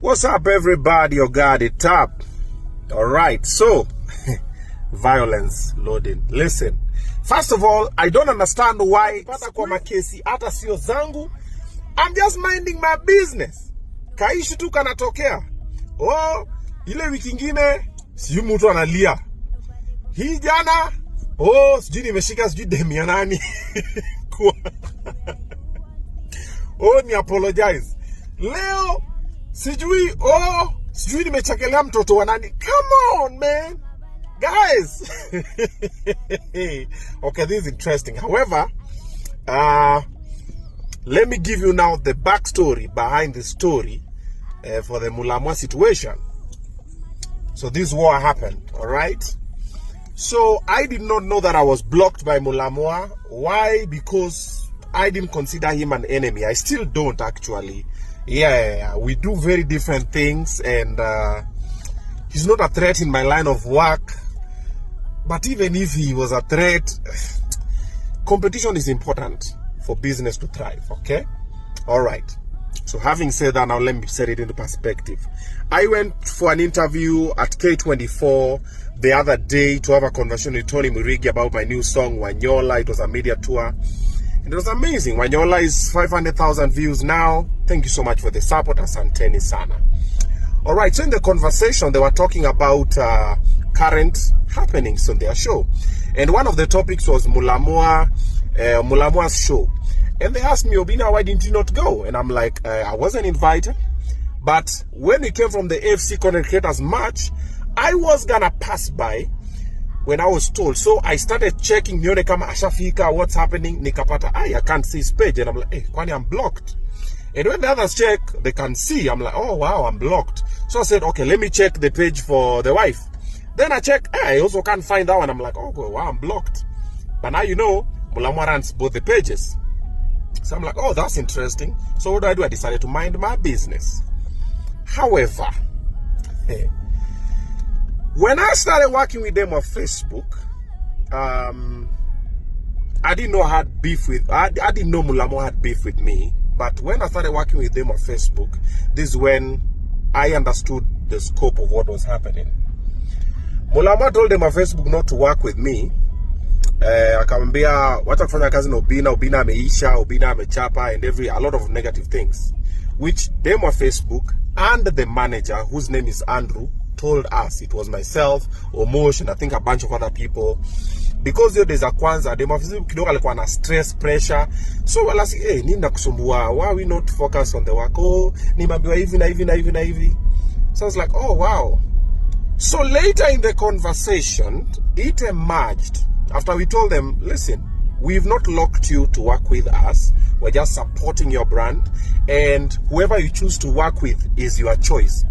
What's up, everybody? You got it up. All right, so violence loading. Listen, first of all, I don't understand why kwa makesi hata sio zangu. I'm just minding my business. Kaishi tu kanatokea. Oh, ile wiki ingine sijui mtu analia. Hii jana sijui nimeshika sijui demi ya nani. Ni apologize. Leo sijui nimechekelea mtoto wa nani. Come on, man. Guys. Okay, this is interesting. However, let me give you now the backstory behind the story for the Mulamwa situation. So this war happened, all right? So I did not know that I was blocked by Mulamwa. Why? Because I didn't consider him an enemy. I still don't, actually. Yeah, we do very different things, and he's not a threat in my line of work. But even if he was a threat, competition is important for business to thrive, okay? All right. So having said that, now let me set it into perspective. I went for an interview at K24 the other day to have a conversation with Tony Murigi about my new song, Wanyola. It was a media tour. And it was amazing. Wanyola is 500,000 views now. Thank you so much for the support. Asanteni sana. All right, so in the conversation, they were talking about current happenings on their show. And one of the topics was Mulamwa's show. And they asked me, Obinna, why didn't you not go? And I'm like, I wasn't invited. But when we came from the AFC Content Creators March, I was gonna pass by when I was told. So I started checking, nione kama ashafika, what's happening. Nikapata, I can't see his page. And I'm like, hey, kwani I'm blocked. And when the others check, they can see. I'm like, oh, wow, I'm blocked. So I said, okay, let me check the page for the wife. Then I check, I also can't find that one. I'm like, oh, wow, I'm blocked. But now you know, Mulamwa runs both the pages. So I'm like, oh, that's interesting. So what do? I decided to mind my business. However, when I started working with them on Facebook, I didn't know I had beef with, I didn't know Mulamwa had beef with me. But when I started working with them on Facebook, this is when I understood the scope of what was happening. Mulamwa told them on Facebook not to work with me. Akamwambia wacha kufanya kazi na Obinna ameisha, Obinna amechapa, and a lot of negative things, which them on Facebook and the manager, whose name is Andrew, told us. It was myself, Omosh, and I think a bunch of other people. Because there's a kwanza, them on Facebook kidogo alikuwa na stress, pressure. So wala si, nini nakusumbua? Why we not focus on the work? Nimeambiwa hivi na hivi na hivi na hivi. So I was like, oh wow. So later in the conversation, it emerged. After we told them, listen, we've not locked you to work with us. We're just supporting your brand. And whoever you choose to work with is your choice.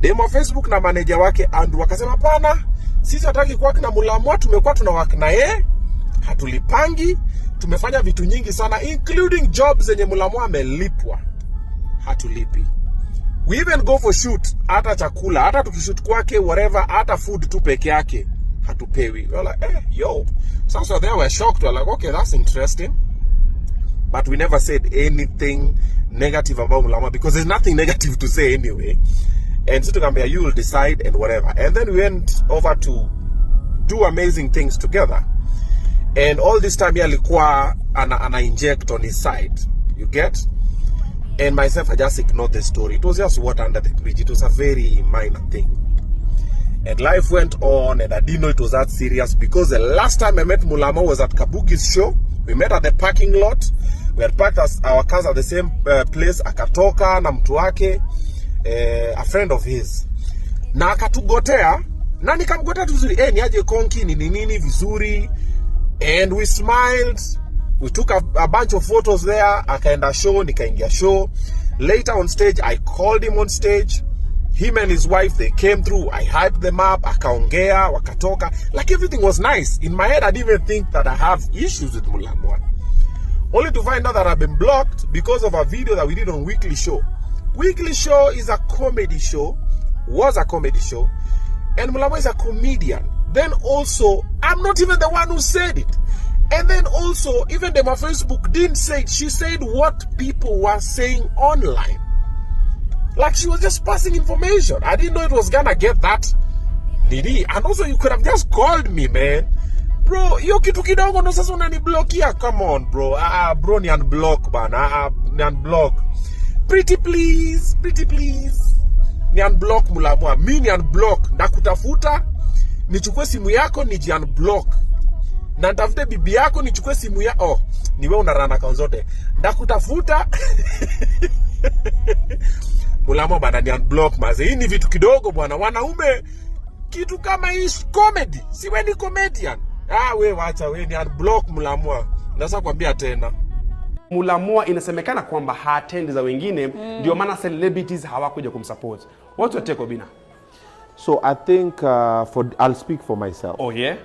Demo Facebook na manager wake Andrew wakasema pana, sisi hataki kuwaki na Mulamwa, tumekuwa tunawaki na yeye, hatulipangi, tumefanya vitu nyingi sana, including jobs zenye Mulamwa amelipwa, hatulipi. We even go for shoot, hata chakula, hata tukishoot kwake, whatever, hata food tu peke yake, hatupewi. We're like, yo. So they were shocked. We're like, okay, that's interesting. But we never said anything negative about Mulamwa because there's nothing negative to say anyway. And so you will decide and whatever. And then we went over to do amazing things together. And all this time, alikuwa ana inject on his side. You get? And myself, I just ignored the story. It was just water under the bridge. It was a very minor thing. And life went on, and I didn't know it was that serious because the last time I met Mulamwa was at Kabuki's show. We met at the parking lot. We had parked our cars at the same place. Akatoka na mtu wake, a friend of his. Na akatugotea, na nikamgotea vizuri. Niaje konki, nini vizuri. And we smiled. We took a bunch of photos there. Akaenda show, nikaingia show. Later on stage, I called him on stage. Him and his wife, they came through. I hyped them up. Akaongea, wakatoka. Like everything was nice. In my head, I didn't even think that I have issues with Mulamwa. Only to find out that I've been blocked because of a video that we did on Weekly Show. Weekly Show is a comedy show. Was a comedy show. And Mulamwa is a comedian. Then also, I'm not even the one who said it. And then also, even them on Facebook didn't say it. She said what people were saying online. Like she was just passing information. I didn't know it was gonna get that. Did he? And also you could have just called me, man. Bro, hiyo kitu kidogo ndo sasa unaniblokia. Come on, bro. Bro, ni unblock bana. Ni unblock. Pretty please. Ni unblock Mulamwa. Mimi ni unblock. Nakutafuta, nichukue simu yako niji unblock. Na nitafute bibi yako nichukue simu ya ni wewe unarana account zote. Nakutafuta. Mulamwa bana ni unblock maze. Hii ni vitu kidogo bwana. Wanaume kitu kama hii comedy. Si wewe ni comedian. Wewe wacha wewe ni unblock Mulamwa. Nasa kuambia tena. Mulamwa inasemekana kwamba haatendi za wengine, ndio maana celebrities hawakuja kumsupport. What's your take, OBINNA? So I think I'll speak for myself. Oh yeah?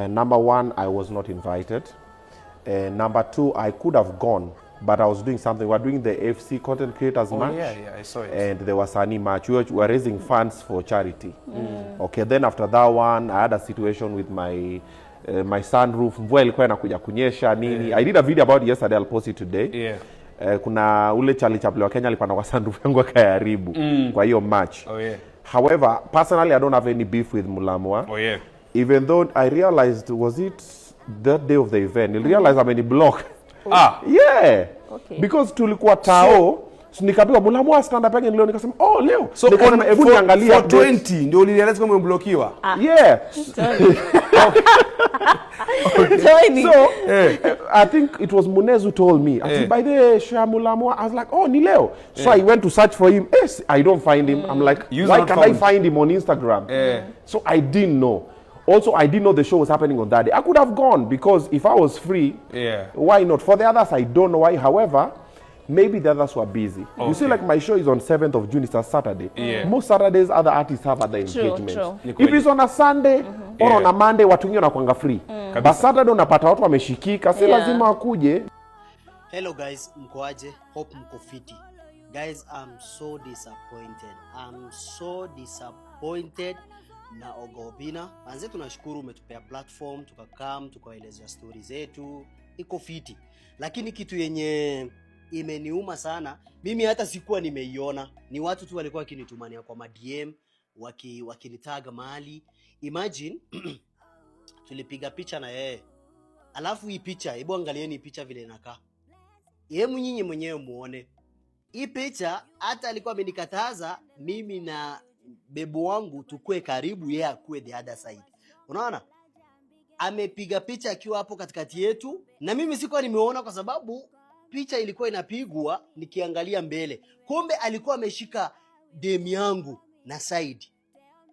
Number one, I was not invited. Number two, I could have gone, but I was doing something. We were doing the FC Content Creators Match. Yeah, I saw it. And there was a match. We were raising funds for charity. Okay, then after that one, I had a situation with my sunroof. Mvua ilikuwa inakuja kunyesha nini. I did a video about it yesterday. I'll post it today. Yeah. Kuna ule Charlie Chaplin wa Kenya alipanda kwa sunroof yangu akayaribu kwa hiyo match. Oh yeah. However, personally I don't have any beef with Mulamwa. Oh yeah. Even though I realized, was it that day of the event, I realized I'm in the block. Yeah. Okay. Because tulikuwa tao, so nikapiwa Mulamwa stand up again leo, nikasema leo. So hebu niangalia 20 ndio ulirealize kama umeblokiwa. Yeah. So I think it was Munez who told me. I said, by the Mulamwa, I was like, ni leo. So I went to search for him. Yes, I don't find him. I'm like, why can't I find him on Instagram? So I didn't know. Also, I didn't know the show was happening on that day. I could have gone because if I was free, why not? For the others, I don't know why. However, maybe the others were busy. Okay. You see, like my show is on 7th of June. It's a Saturday. Most Saturdays, other artists have other engagements. True. If it's on a Sunday or on a Monday, watu wengi wanakuanga free. But Saturday unapata watu wameshikika, si lazima wakuje. Hello guys, mkoaje? Hope mko fiti. Guys, I'm so disappointed na OBINNA. Manze tunashukuru umetupea platform, tukakam, tukaelezea stories zetu. Iko fiti. Lakini kitu yenye imeniuma sana, mimi hata sikuwa nimeiona. Ni watu tu walikuwa wakinitumania kwa DM, wakinitag mahali. Imagine tulipiga picha na yeye. Alafu hii picha, hebu angalieni picha vile inakaa. Yeye nyinyi mwenyewe muone. Hii picha hata alikuwa amenikataza mimi na bebu wangu tukue karibu, yeye akue the other side. Unaona? Amepiga picha akiwa hapo katikati yetu na mimi sikuwa nimeona kwa sababu picha ilikuwa inapigwa nikiangalia mbele. Kumbe alikuwa ameshika demu yangu na side.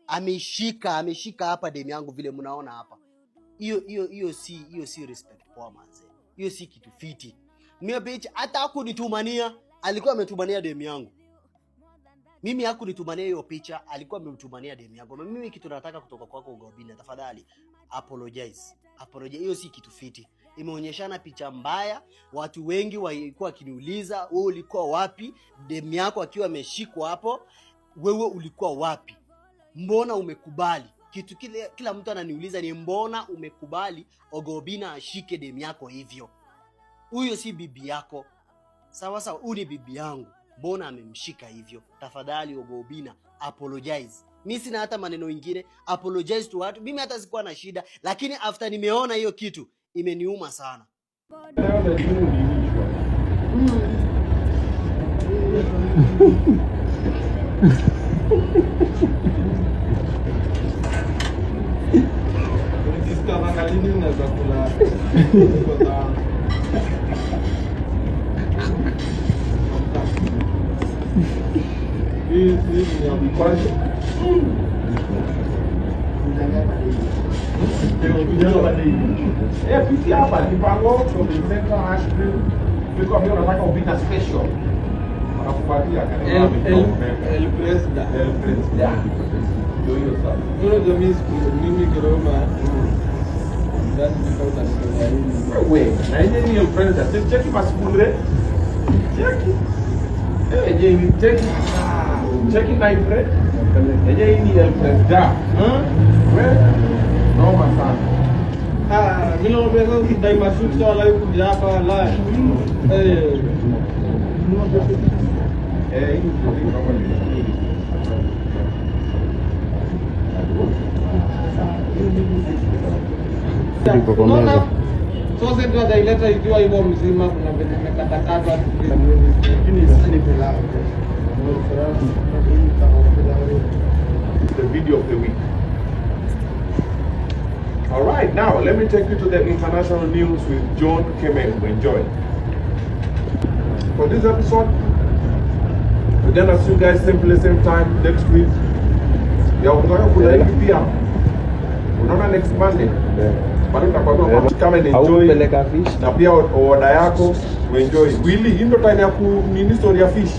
Ameshika hapa demu yangu vile mnaona hapa. Hiyo si respect kwa manze. Hiyo si kitu fiti. Mimi picha hata hakunitumania, alikuwa ametumania demu yangu. Mimi hakunitumania hiyo picha, alikuwa amemtumania demu yangu. Mimi kitu nataka kutoka kwako OBINNA, tafadhali apologize. Hiyo si kitu fiti. Imeonyeshana picha mbaya, watu wengi walikuwa wakiniuliza, wewe ulikuwa wapi? Demu yako akiwa ameshikwa hapo, wewe ulikuwa wapi? Mbona umekubali? Kitu kila mtu ananiuliza ni mbona umekubali OBINNA ashike demu yako hivyo? Huyo si bibi yako. Sawa, huyu ni bibi yangu. Mbona amemshika hivyo? Tafadhali OBINNA, apologize. Mimi sina hata maneno mengine, apologize to watu. Mimi hata sikuwa na shida, lakini after nimeona hiyo kitu imeniuma sana. Piti hapa kipango from the central ashby. Biko mimi nataka OBINNA special. Wanakupatia el president. Do you start? No, the miss mimi kiroma. That because that's wait. Na yeye ni el president. Check masipure. Check. Yeye check my friend. Yeye ni el president. Where? No masana. Milo beso dai masuk soalnya aku berapa lah. Iko kwa meza. Sasa ndio ataileta ikiwa hivyo mzima, kuna venye imekatakatwa lakini si bila. The video of the week. All right, now let me take you to the international news with John Kemen. Enjoy. For this episode, we're gonna see you guys same time next week. Ya unataka kulaiki pia. Unaona next Monday. Bado tutakwambia kama enjoy fish na pia order yako enjoy. Willy, hii ndio time ya ku nini story ya fish.